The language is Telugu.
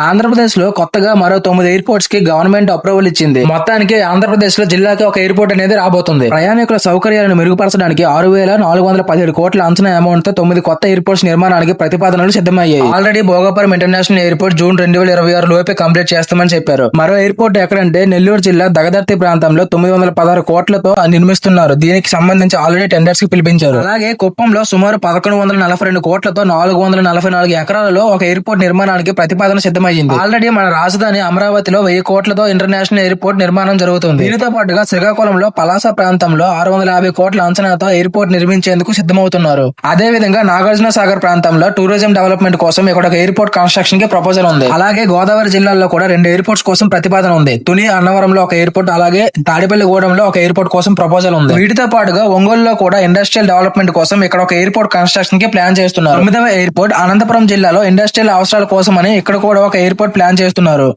ఆంధ్రప్రదేశ్ లో కొత్తగా మరో 9 ఎయిర్పోర్ట్స్ కి గవర్నమెంట్ అప్రూవల్ ఇచ్చింది. మొత్తానికి ఆంధ్రప్రదేశ్ లో జిల్లాకి ఒక ఎయిర్పోర్ట్ అనేది రాబోతుంది. ప్రయాణికుల సౌకర్యాలను మెరుగుపరచడానికి 6,417 కోట్ల అంచనా అమౌంట్ తో 9 కొత్త ఎయిర్పోర్ట్స్ నిర్మాణానికి ప్రతిపాదనలు సిద్ధమయ్యాయి. Already Bhogapuram international airport June 2026 లోపే కంప్లీట్ చేస్తామని చెప్పారు. మరో ఎయిర్పోర్ట్ ఎక్కడంటే నెల్లూరు జిల్లా దగదర్తి ప్రాంతంలో 916 కోట్లతో నిర్మిస్తున్నారు. దీనికి సంబంధించి ఆల్రెడీ టెండర్స్ కి పిలిపించారు. అలాగే కుప్పంలో సుమారు 1142 కోట్లతో 444 ఎకరాలలో ఒక ఎయిర్పోర్ట్ నిర్మాణానికి ప్రతిపాదన సిద్ధమైంది. ఆల్రెడీ మన రాజధాని అమరావతిలో 1000 కోట్లతో ఇంటర్నేషనల్ ఎయిర్పోర్ట్ నిర్మాణం జరుగుతుంది. దీనితో పాటుగా శ్రీకాకుళంలో పలాస ప్రాంతంలో 650 కోట్ల అంచనాతో ఎయిర్పోర్ట్ నిర్మించేందుకు సిద్ధమవుతున్నారు. అదే విధంగా నాగార్జున సాగర్ ప్రాంతంలో టూరిజం డెవలప్మెంట్ కోసం ఇక్కడ ఒక ఎయిర్పోర్ట్ కన్స్ట్రక్షన్ కి ప్రపోజల్ ఉంది. అలాగే గోదావరి జిల్లాలో కూడా 2 ఎయిర్పోర్ట్స్ కోసం ప్రతిపాదన ఉంది. తుని అన్నవరంలో ఒక ఎయిర్పోర్ట్, అలాగే తాడిపల్లిగూడెంలో ఒక ఎయిర్పోర్ట్ కోసం ప్రపోజల్ ఉంది. వీటితో పాటుగా ఒంగోలులో కూడా ఇండస్ట్రియల్ డెవలప్మెంట్ కోసం ఇక్కడ ఒక ఎయిర్పోర్ట్ కన్స్ట్రక్షన్ కి ప్లాన్ చేస్తున్నారు. 9వ ఎయిర్పోర్ట్ అనంతపురం జిల్లాలో ఇండస్ట్రియల్ అవసరాల కోసం అని ఇక్కడ కూడా ఒక ఎయిర్పోర్ట్ ప్లాన్ చేస్తున్నారు.